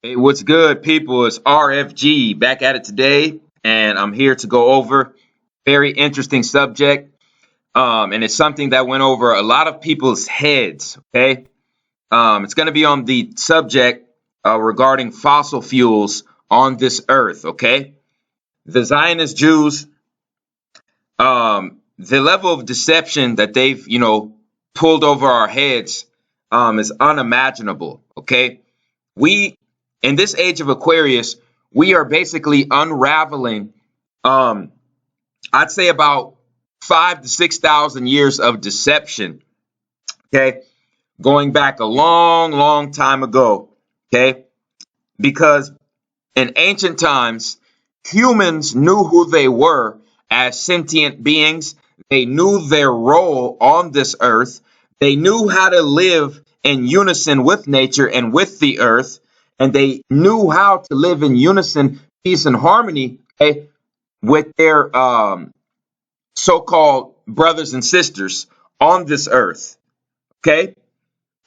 Hey, what's good, people? It's RFG back at it today, and I'm here to go over very interesting subject. And it's something that went over a lot of people's heads. Okay, it's going to be on the subject regarding fossil fuels on this earth. Okay, the Zionist Jews, the level of deception that they've pulled over our heads is unimaginable. Okay, we in this age of Aquarius, we are basically unraveling, I'd say about 5 to 6,000 years of deception. Okay. Going back a long, long time ago. Okay. Because in ancient times, humans knew who they were as sentient beings. They knew their role on this earth. They knew how to live in unison with nature and with the earth. And they knew how to live in unison, peace, and harmony, okay, with their so-called brothers and sisters on this earth. Okay.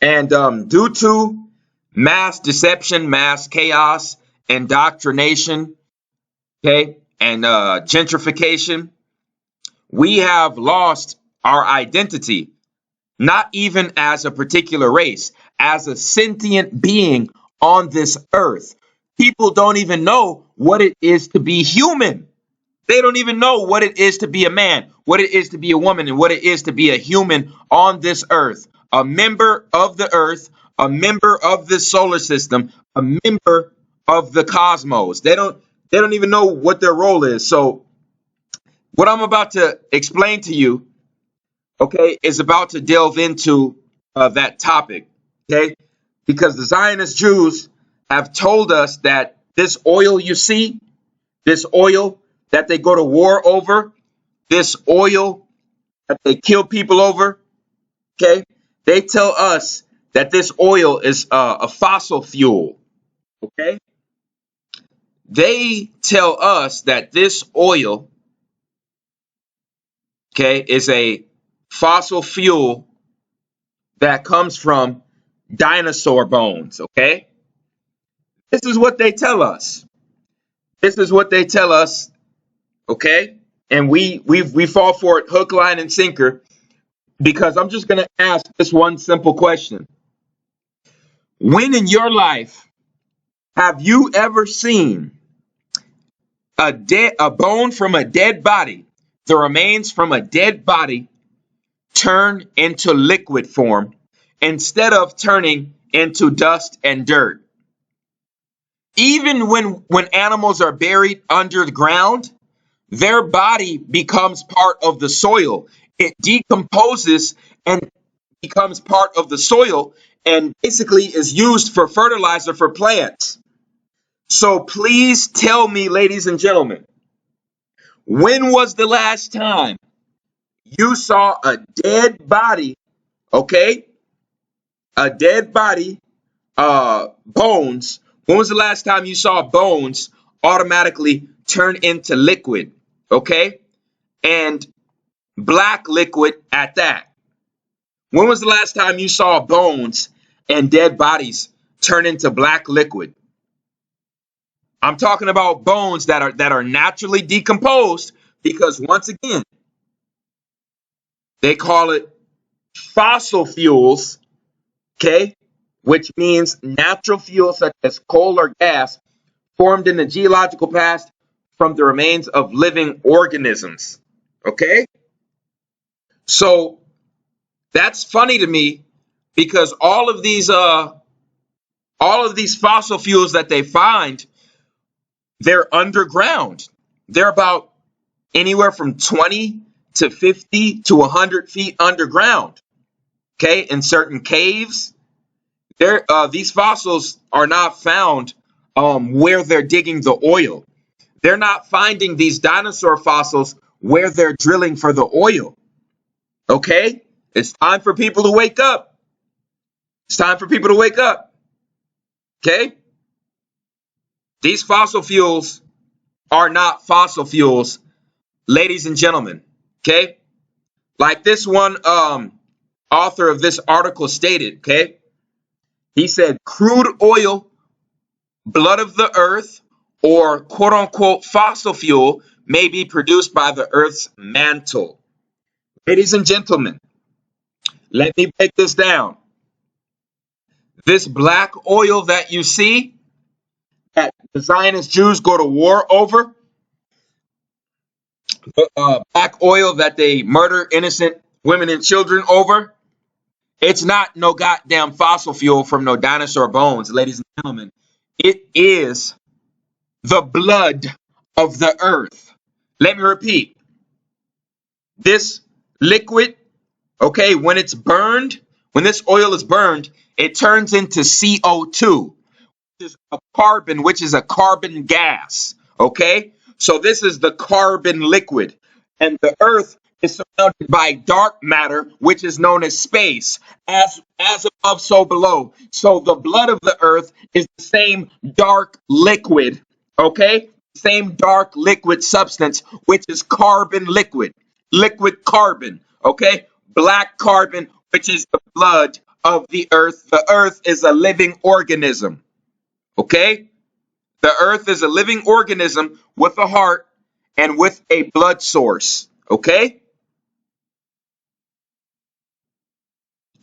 And due to mass deception, mass chaos, indoctrination, okay, and gentrification, we have lost our identity, not even as a particular race, as a sentient being on this earth. People don't even know what it is to be human. They don't even know what it is to be a man, what it is to be a woman, and what it is to be a human on this earth, a member of the earth, a member of this solar system, a member of the cosmos. They don't even know what their role is. So what I'm about to explain to you, okay, is about to delve into that topic, okay? Because the Zionist Jews have told us that this oil you see, this oil that they go to war over, this oil that they kill people over, okay? They tell us that this oil is a fossil fuel, okay? They tell us that this oil, okay, is a fossil fuel that comes from dinosaur bones, okay? This is what they tell us. This is what they tell us, okay? And we fall for it hook, line, and sinker because I'm just going to ask this one simple question. When in your life have you ever seen a bone from a dead body, the remains from a dead body, turn into liquid form instead of turning into dust and dirt? Even when animals are buried under the ground, their body becomes part of the soil. It decomposes and becomes part of the soil and basically is used for fertilizer for plants. So please tell me, ladies and gentlemen, when was the last time you saw a dead body, okay? A dead body, bones. When was the last time you saw bones automatically turn into liquid, okay? And black liquid at that. When was the last time you saw bones and dead bodies turn into black liquid? I'm talking about bones that are naturally decomposed because once again, they call it fossil fuels, okay? Which means natural fuels such as coal or gas formed in the geological past from the remains of living organisms, okay? So that's funny to me because all of these fossil fuels that they find, they're underground. They're about anywhere from 20 to 50 to 100 feet underground, okay, in certain caves. These fossils are not found where they're digging the oil. They're not finding these dinosaur fossils where they're drilling for the oil. Okay? It's time for people to wake up. It's time for people to wake up. Okay? These fossil fuels are not fossil fuels, ladies and gentlemen. Okay? Like this one author of this article stated, okay? He said crude oil blood of the earth, or quote unquote fossil fuel, may be produced by the earth's mantle. Ladies and gentlemen, let me break this down. This black oil that you see, that the Zionist Jews go to war over, black oil that they murder innocent women and children over, it's not no goddamn fossil fuel from no dinosaur bones, ladies and gentlemen. It is the blood of the earth. Let me repeat. This liquid, okay, when it's burned, when this oil is burned, it turns into CO2, which is a carbon, which is a carbon gas, okay? So this is the carbon liquid. And the earth is surrounded by dark matter, which is known as space, as above, so below. So the blood of the earth is the same dark liquid, okay? Same dark liquid substance, which is carbon liquid carbon, okay? Black carbon, which is the blood of the earth. The earth is a living organism, okay? The earth is a living organism with a heart and with a blood source, okay?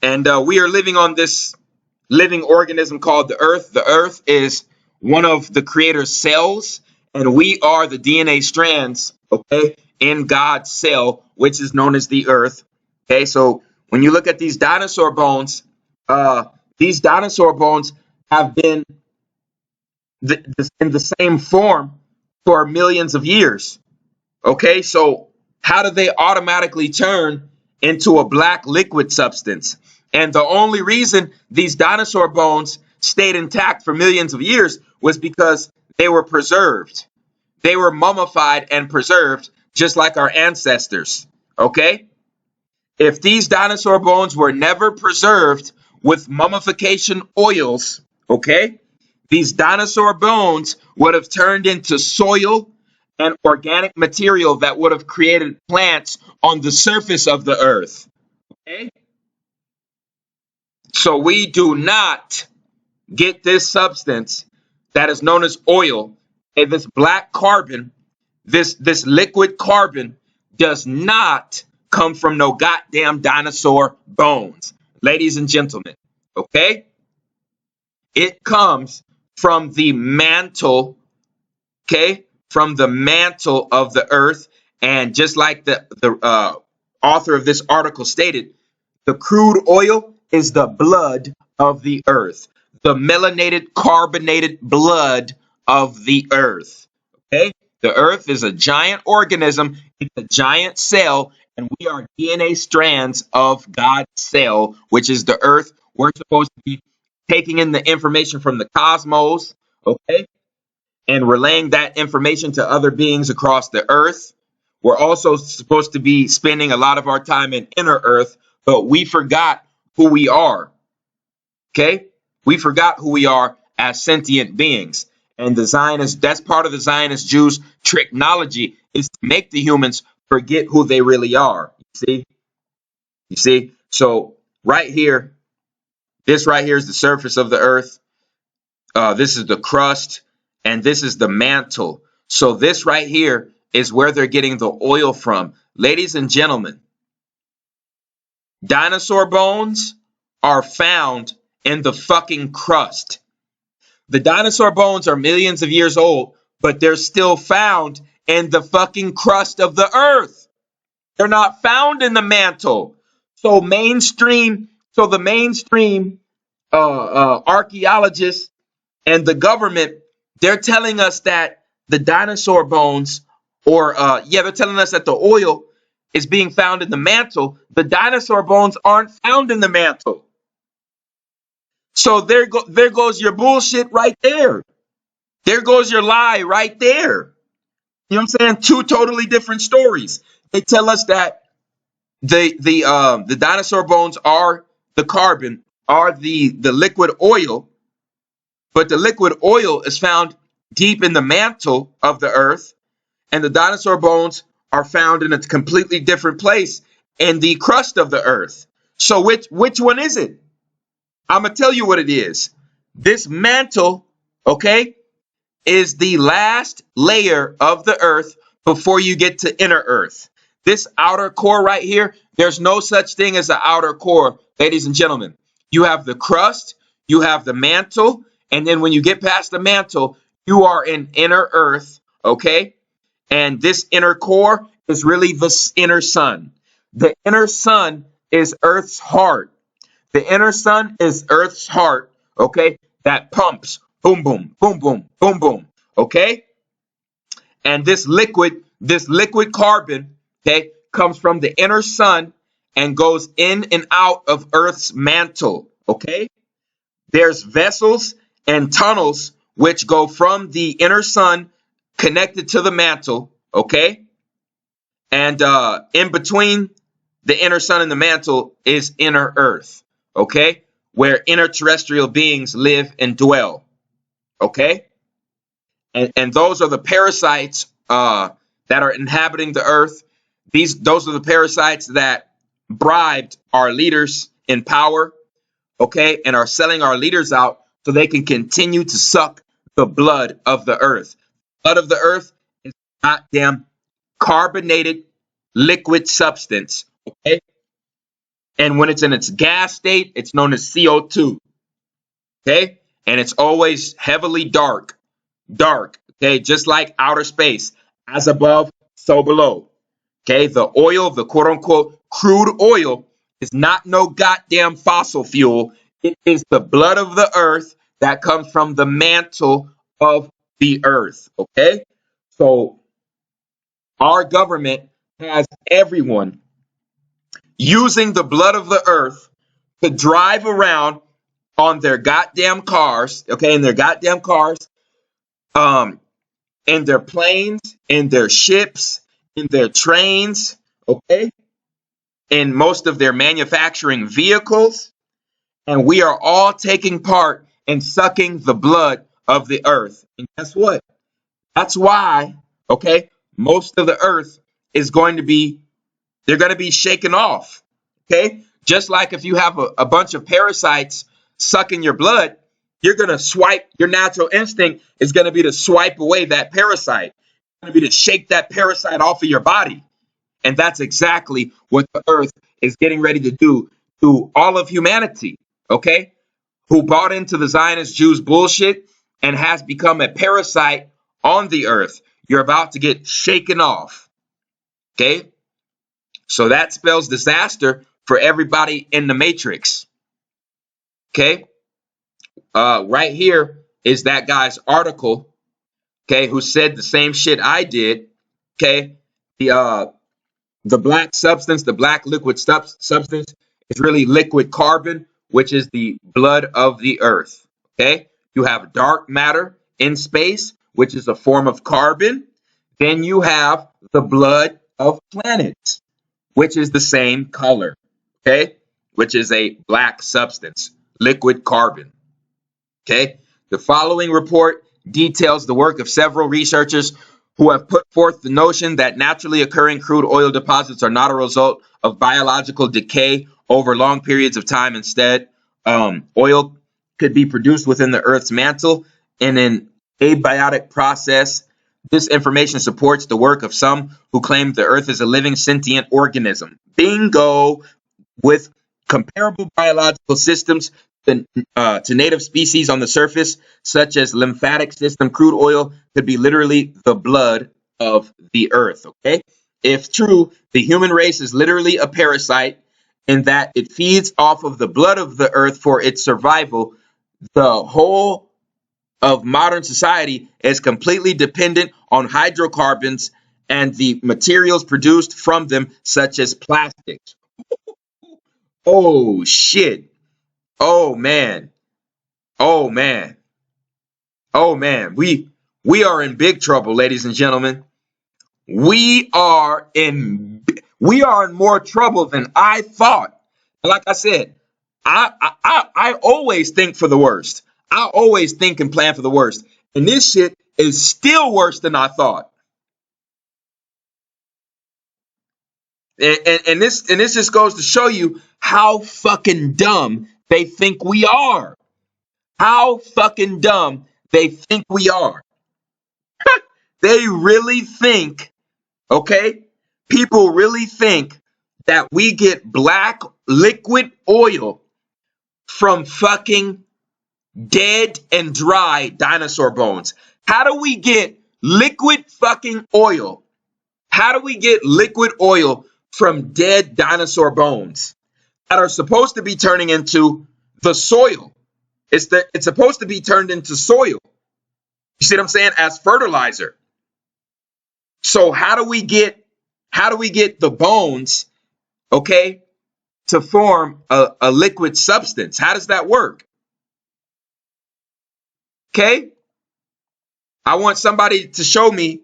And we are living on this living organism called the earth. The earth is one of the creator's cells, and we are the DNA strands, okay, in God's cell, which is known as the earth. Okay, so when you look at these dinosaur bones have been in the same form for millions of years. Okay, so how do they automatically turn into a black liquid substance? And the only reason these dinosaur bones stayed intact for millions of years was because they were preserved. They were mummified and preserved, just like our ancestors. Okay? If these dinosaur bones were never preserved with mummification oils, okay, these dinosaur bones would have turned into soil and organic material that would have created plants on the surface of the earth. Okay? So we do not get this substance that is known as oil, and this black carbon, this liquid carbon does not come from no goddamn dinosaur bones, ladies and gentlemen, okay? It comes from the mantle, okay? From the mantle of the earth, and just like the author of this article stated, the crude oil is the blood of the earth, the melanated, carbonated blood of the earth, okay? The earth is a giant organism, it's a giant cell, and we are DNA strands of God's cell, which is the earth. We're supposed to be taking in the information from the cosmos, okay, and relaying that information to other beings across the earth. We're also supposed to be spending a lot of our time in inner earth, but we forgot who we are, okay? We forgot who we are as sentient beings. And the Zionist, that's part of the Zionist Jews' technology, is to make the humans forget who they really are. You see? So right here, this right here is the surface of the earth. This is the crust, and this is the mantle. So this right here is where they're getting the oil from. Ladies and gentlemen, dinosaur bones are found in the fucking crust. The dinosaur bones are millions of years old, but they're still found in the fucking crust of the earth. They're not found in the mantle. So the mainstream archaeologists and the government, they're telling us that the dinosaur bones, they're telling us that the oil is being found in the mantle. The dinosaur bones aren't found in the mantle. So there goes your bullshit right there. There goes your lie right there. You know what I'm saying? Two totally different stories. They tell us that the dinosaur bones are the carbon, are the liquid oil, but the liquid oil is found deep in the mantle of the earth, and the dinosaur bones are found in a completely different place in the crust of the earth. So which one is it? I'm going to tell you what it is. This mantle okay, is the last layer of the earth before you get to inner earth. This outer core right here, there's no such thing as an outer core, ladies and gentlemen. You have the crust, you have the mantle, and then when you get past the mantle, you are in inner earth, okay? And this inner core is really the inner sun. The inner sun is Earth's heart. The inner sun is Earth's heart, okay? That pumps, boom, boom, boom, boom, boom, boom, okay? And this liquid carbon, okay, comes from the inner sun and goes in and out of Earth's mantle, okay? There's vessels and tunnels which go from the inner sun connected to the mantle, okay? And in between the inner sun and the mantle is inner earth, okay? Where interterrestrial beings live and dwell, okay? And those are the parasites that are inhabiting the earth. Those are the parasites that bribed our leaders in power, okay? And are selling our leaders out so they can continue to suck the blood of the earth. Blood of the earth is goddamn carbonated liquid substance, okay? And when it's in its gas state, it's known as CO2, okay? And it's always heavily dark, okay? Just like outer space, as above, so below, okay? The oil, the quote unquote crude oil, is not no goddamn fossil fuel. It is the blood of the earth that comes from the mantle of the earth, okay? So our government has everyone using the blood of the earth to drive around on their goddamn cars, okay, in their goddamn cars, in their planes, in their ships, in their trains, okay, in most of their manufacturing vehicles, and we are all taking part in sucking the blood of the earth. And guess what? That's why, okay, most of the earth is going to be, they're going to be shaken off, okay? Just like if you have a bunch of parasites sucking your blood, you're going to swipe, your natural instinct is going to be to swipe away that parasite. It's going to be to shake that parasite off of your body. And that's exactly what the earth is getting ready to do to all of humanity, okay? Who bought into the Zionist Jews bullshit and has become a parasite on the earth. You're about to get shaken off, okay? So that spells disaster for everybody in the matrix, okay? Right here is that guy's article, okay, who said the same shit I did, okay? The black substance, the black liquid substance is really liquid carbon, which is the blood of the earth, okay? You have dark matter in space, which is a form of carbon. Then you have the blood of planets, which is the same color, okay? Which is a black substance, liquid carbon, okay? The following report details the work of several researchers who have put forth the notion that naturally occurring crude oil deposits are not a result of biological decay over long periods of time. Instead, oil could be produced within the Earth's mantle in an abiotic process. This information supports the work of some who claim the Earth is a living sentient organism. Bingo! With comparable biological systems to native species on the surface, such as lymphatic system, crude oil could be literally the blood of the earth, okay? If true, the human race is literally a parasite in that it feeds off of the blood of the earth for its survival. The whole of modern society is completely dependent on hydrocarbons and the materials produced from them, such as plastics. Oh, shit. Oh, man. Oh, man. Oh, man. We are in big trouble, ladies and gentlemen. We are in more trouble than I thought. Like I said, I always think for the worst. I always think and plan for the worst. And this shit is still worse than I thought. And this just goes to show you how fucking dumb they think we are. How fucking dumb they think we are. They really think, okay? People really think that we get black liquid oil from fucking dead and dry dinosaur bones. How do we get liquid fucking oil? How do we get liquid oil from dead dinosaur bones that are supposed to be turning into the soil? It's supposed to be turned into soil. You see what I'm saying? As fertilizer. So how do we get the bones, okay, to form a liquid substance? How does that work? Okay? I want somebody to show me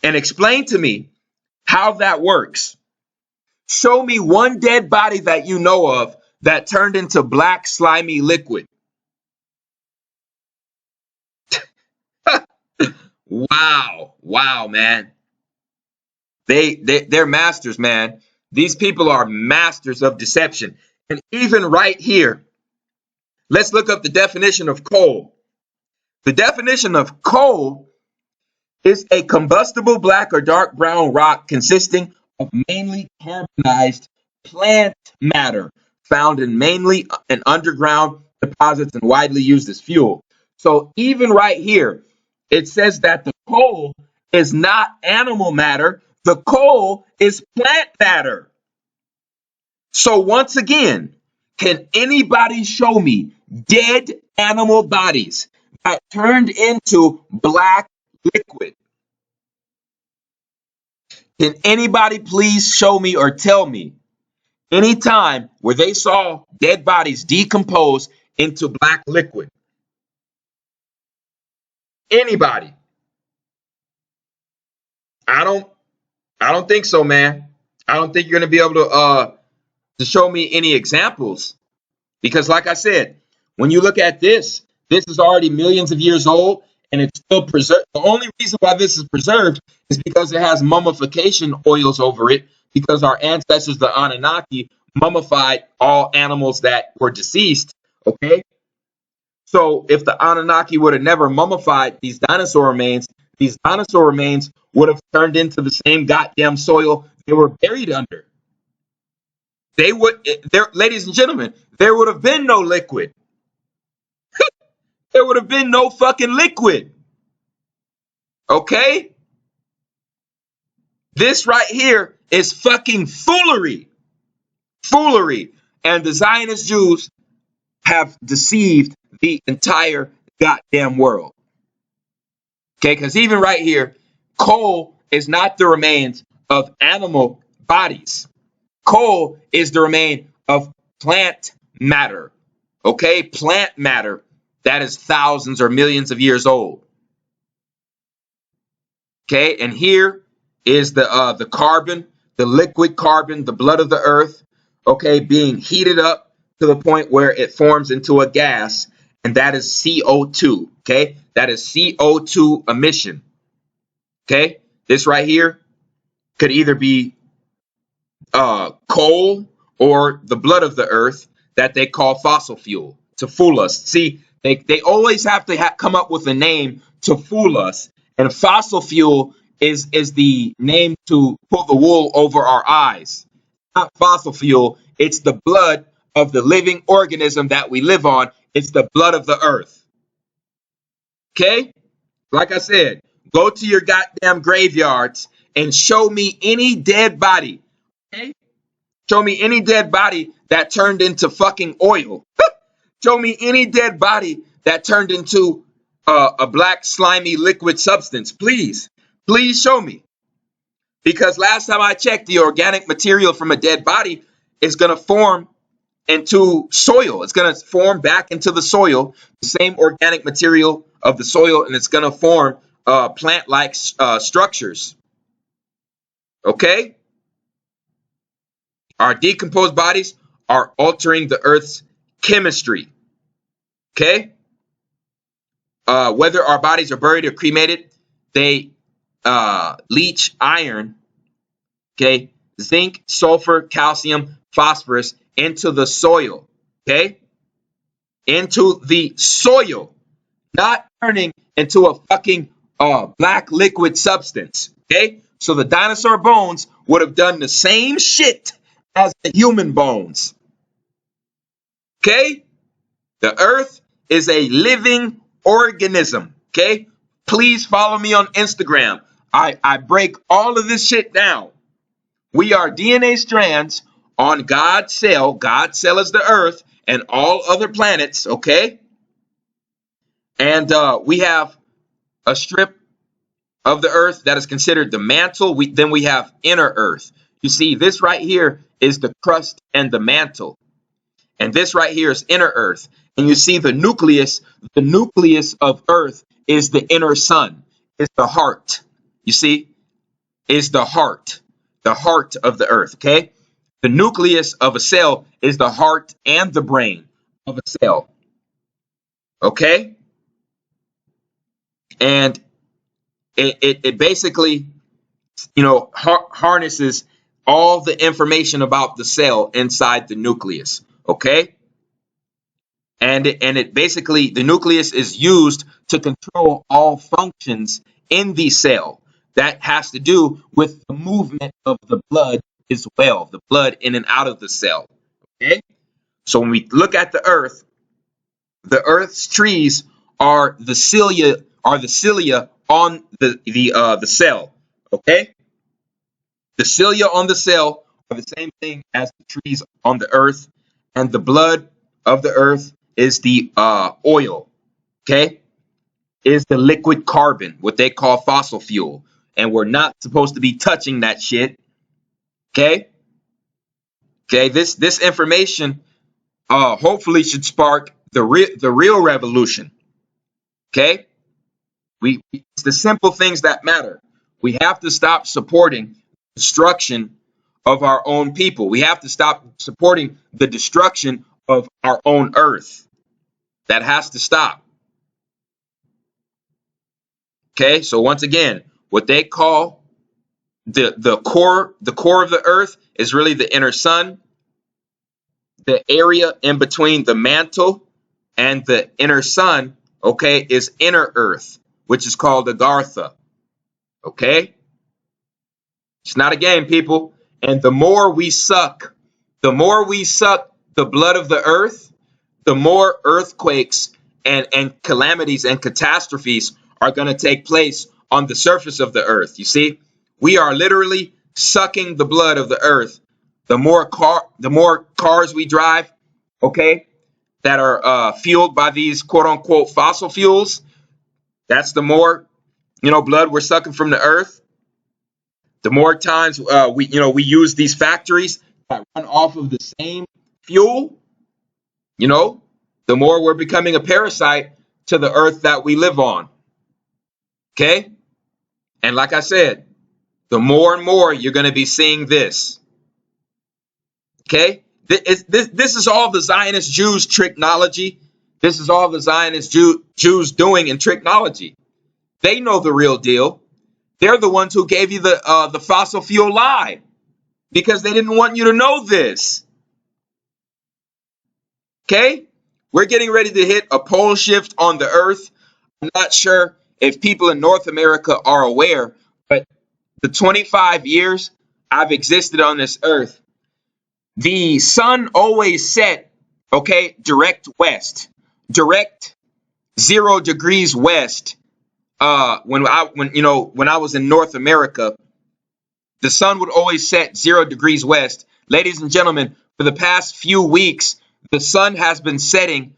and explain to me how that works. Show me one dead body that you know of that turned into black, slimy liquid. Wow, man. They're masters, man. These people are masters of deception. And even right here, let's look up the definition of coal. The definition of coal is a combustible black or dark brown rock consisting of mainly carbonized plant matter found in mainly in underground deposits and widely used as fuel. So even right here, it says that the coal is not animal matter. The coal is plant matter. So once again, can anybody show me dead animal bodies that turned into black liquid? Can anybody please show me or tell me any time where they saw dead bodies decompose into black liquid? Anybody? I don't think so, man. I don't think you're gonna be able to show me any examples, because like I said, when you look at this is already millions of years old and it's still preserved. The only reason why this is preserved is because it has mummification oils over it, because our ancestors, the Anunnaki, mummified all animals that were deceased. Okay. So if the Anunnaki would have never mummified these dinosaur remains would have turned into the same goddamn soil they were buried under. Ladies and gentlemen, there would have been no liquid. There would have been no fucking liquid. Okay? This right here is fucking foolery. Foolery. And the Zionist Jews have deceived the entire goddamn world. Okay? Because even right here, coal is not the remains of animal bodies. Coal is the remain of plant matter. Okay? Plant matter that is thousands or millions of years old. Okay, and here is the carbon, the liquid carbon, the blood of the earth, okay, being heated up to the point where it forms into a gas, and that is CO2, okay? That is CO2 emission, okay? This right here could either be coal or the blood of the earth that they call fossil fuel to fool us. See, they always have to come up with a name to fool us. And fossil fuel is the name to pull the wool over our eyes. Not fossil fuel. It's the blood of the living organism that we live on. It's the blood of the earth. Okay? Like I said, go to your goddamn graveyards and show me any dead body. Okay? Show me any dead body that turned into fucking oil. Show me any dead body that turned into a black slimy liquid substance. Please show me. Because last time I checked, the organic material from a dead body is going to form into soil. It's going to form back into the soil, the same organic material of the soil, and it's going to form plant-like structures. Okay? Our decomposed bodies are altering the earth's chemistry. Okay? Whether our bodies are buried or cremated, they leach iron, okay, zinc, sulfur, calcium, phosphorus into the soil, okay? Into the soil, not turning into a fucking black liquid substance. Okay, so the dinosaur bones would have done the same shit as the human bones. Okay, the earth is a living organism. Okay, please follow me on Instagram. I break all of this shit down. We are DNA strands on God's cell. God's cell is the earth and all other planets. Okay, and we have a strip of the earth that is considered the mantle. Then we have inner earth. You see, this right here is the crust and the mantle. And this right here is inner earth. And you see the nucleus of earth is the inner sun. It's the heart. You see, is the heart of the earth. Okay. The nucleus of a cell is the heart and the brain of a cell. Okay. And it basically, harnesses all the information about the cell inside the nucleus. Okay. And it basically, the nucleus is used to control all functions in the cell. That has to do with the movement of the blood as well, the blood in and out of the cell. Okay. So when we look at the earth's trees are the cilia on the cell. Okay. The cilia on the cell are the same thing as the trees on the earth, and the blood of the earth is the oil. Okay. Is the liquid carbon, what they call fossil fuel. And we're not supposed to be touching that shit. Okay. Okay. This information hopefully should spark the real revolution. Okay. It's the simple things that matter. We have to stop supporting destruction of our own people. We have to stop supporting the destruction of our own earth. That has to stop. Okay, so once again, what they call the core of the earth is really the inner sun. The area in between the mantle and the inner sun, okay, is inner earth, which is called Agartha. Okay? It's not a game, people. And the more we suck the blood of the earth, the more earthquakes and calamities and catastrophes are going to take place on the surface of the earth. You see, we are literally sucking the blood of the earth. The more cars we drive, okay, that are fueled by these quote unquote fossil fuels, that's the more, blood we're sucking from the earth. The more times we use these factories that run off of the same fuel, the more we're becoming a parasite to the earth that we live on. Okay? And like I said, the more and more you're going to be seeing this. Okay? This is all the Zionist Jews' tricknology. This is all the Zionist Jews doing in tricknology. They know the real deal. They're the ones who gave you the fossil fuel lie because they didn't want you to know this. Okay? We're getting ready to hit a pole shift on the earth. I'm not sure if people in North America are aware, but the 25 years I've existed on this earth, the sun always set, okay, direct west, direct 0 degrees west. When I was in North America, the sun would always set 0 degrees west. Ladies and gentlemen, for the past few weeks, the sun has been setting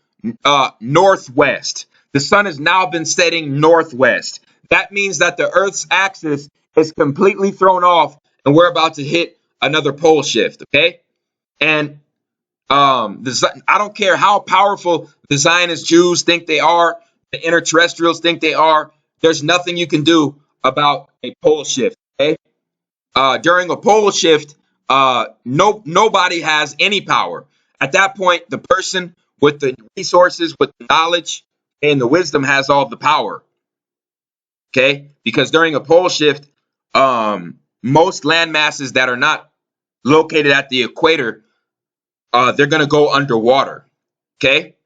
northwest. The sun has now been setting northwest. That means that the Earth's axis is completely thrown off, and we're about to hit another pole shift. Okay, and I don't care how powerful the Zionist Jews think they are, the interterrestrials think they are. There's nothing you can do about a pole shift. Okay, during a pole shift, nobody has any power. At that point, the person with the resources, with the knowledge, and the wisdom has all the power. Okay, because during a pole shift, most land masses that are not located at the equator, they're going to go underwater. Okay,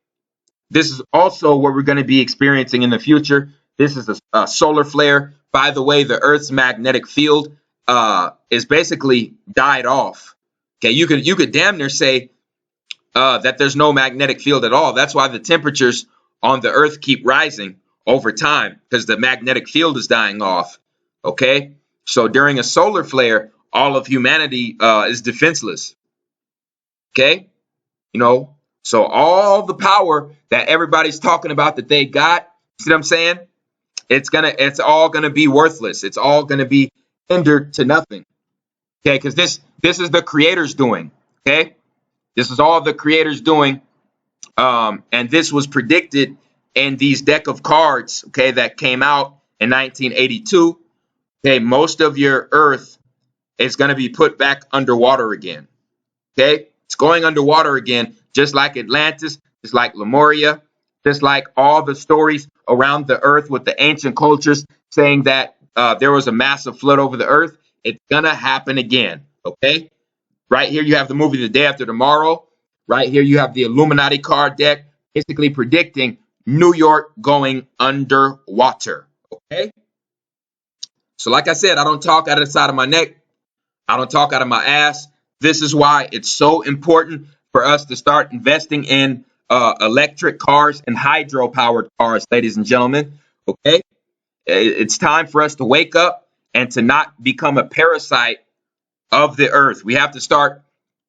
This is also what we're going to be experiencing in the future. This is a solar flare. By the way, the Earth's magnetic field is basically died off. Okay, you could damn near say that there's no magnetic field at all. That's why the temperatures on the Earth keep rising over time, because the magnetic field is dying off. Okay, so during a solar flare, all of humanity is defenseless. Okay, you know, so all the power that everybody's talking about that they got, see what I'm saying? It's all gonna be worthless. It's all gonna be hindered to nothing. Okay, because this is the Creator's doing. Okay, this is all the Creator's doing, and this was predicted in these deck of cards. Okay, that came out in 1982. Okay, most of your Earth is gonna be put back underwater again. Okay, it's going underwater again, just like Atlantis, just like Lemuria, just like all the stories around the Earth with the ancient cultures saying that there was a massive flood over the Earth. It's gonna happen again. Okay, right here you have the movie The Day After Tomorrow. Right here you have the Illuminati card deck, basically predicting New York going underwater. Okay, so like I said, I don't talk out of the side of my neck. I don't talk out of my ass. This is why it's so important for us to start investing in electric cars and hydro-powered cars, ladies and gentlemen. Okay, it's time for us to wake up and to not become a parasite of the earth. We have to start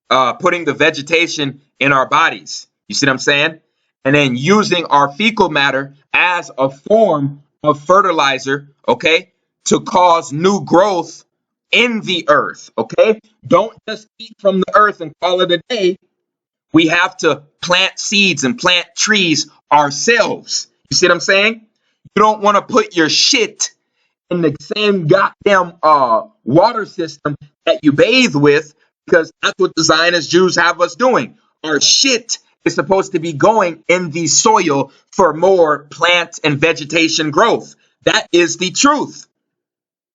putting the vegetation in our bodies. You see what I'm saying? And then using our fecal matter as a form of fertilizer, okay, to cause new growth in the earth. Okay, don't just eat from the earth and call it a day. We have to plant seeds and plant trees ourselves. You see what I'm saying? You don't want to put your shit in the same goddamn water system that you bathe with, because that's what the Zionist Jews have us doing. Our shit is supposed to be going in the soil for more plant and vegetation growth. That is the truth.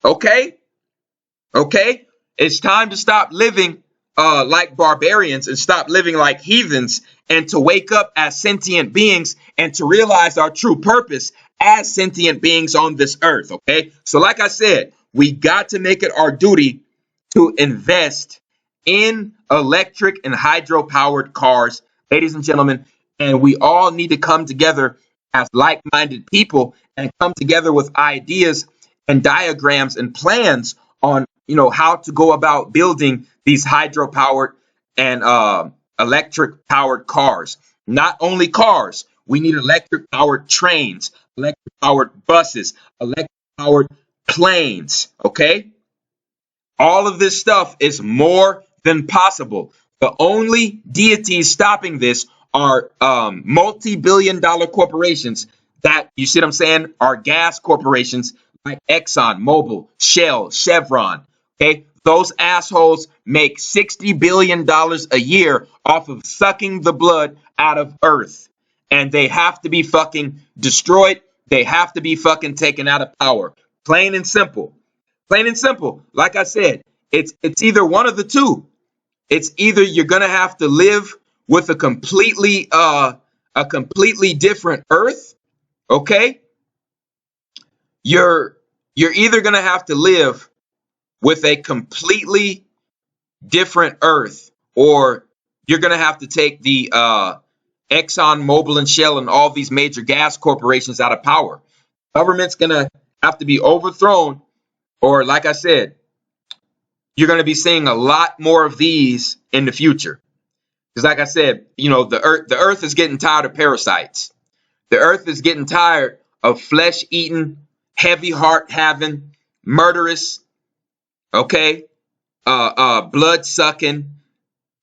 Okay? Okay? It's time to stop living like barbarians and stop living like heathens, and to wake up as sentient beings and to realize our true purpose as sentient beings on this earth. Okay, so like I said, we got to make it our duty to invest in electric and hydro powered cars, ladies and gentlemen, and we all need to come together as like-minded people and come together with ideas and diagrams and plans on, you know, how to go about building these hydro powered and electric powered cars. Not only cars, we need electric powered trains, electric powered buses, electric powered planes. Okay, all of this stuff is more than possible. The only deities stopping this are multi-billion-dollar corporations that, you see what I'm saying, are gas corporations like Exxon, Mobil, Shell, Chevron. Okay, those assholes make $60 billion a year off of sucking the blood out of Earth. And they have to be fucking destroyed. They have to be fucking taken out of power. Plain and simple. Plain and simple. Like I said, it's either one of the two. It's either you're gonna have to live with a completely different Earth. Okay, you're either gonna have to live with a completely different Earth, or you're gonna have to take the Exxon, Mobil, and Shell and all these major gas corporations out of power. Government's gonna have to be overthrown, or like I said, you're gonna be seeing a lot more of these in the future. Because like I said, you know, the earth is getting tired of parasites. The earth is getting tired of flesh-eating, heavy heart-having, murderous, okay, blood-sucking,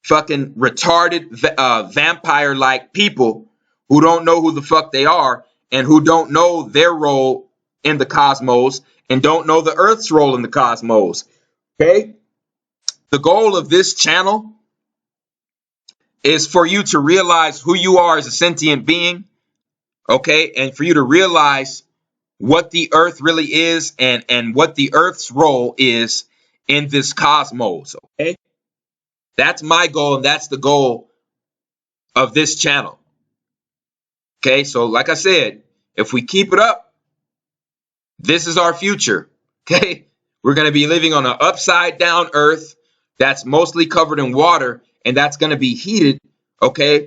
fucking retarded, vampire-like people who don't know who the fuck they are and who don't know their role in the cosmos and don't know the earth's role in the cosmos. Okay? The goal of this channel is for you to realize who you are as a sentient being, okay? And for you to realize what the earth really is and what the earth's role is in this cosmos, okay? That's my goal, and that's the goal of this channel. Okay, so like I said, if we keep it up, this is our future. Okay, we're going to be living on an upside down earth that's mostly covered in water, and that's going to be heated, okay,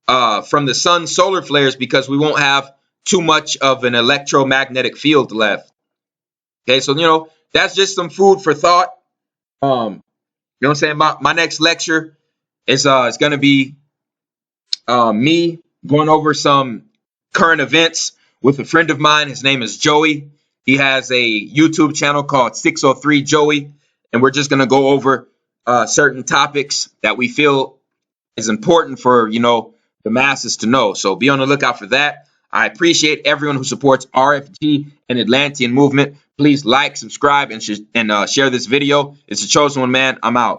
from the sun's solar flares, because we won't have too much of an electromagnetic field left. Okay, so that's just some food for thought. You know what I'm saying? My next lecture is it's going to be me going over some current events with a friend of mine. His name is Joey. He has a YouTube channel called 603 Joey, and we're just going to go over certain topics that we feel is important for, the masses to know. So be on the lookout for that. I appreciate everyone who supports RFG and Atlantean movement. Please like, subscribe, and share this video. It's the Chosen One, man. I'm out.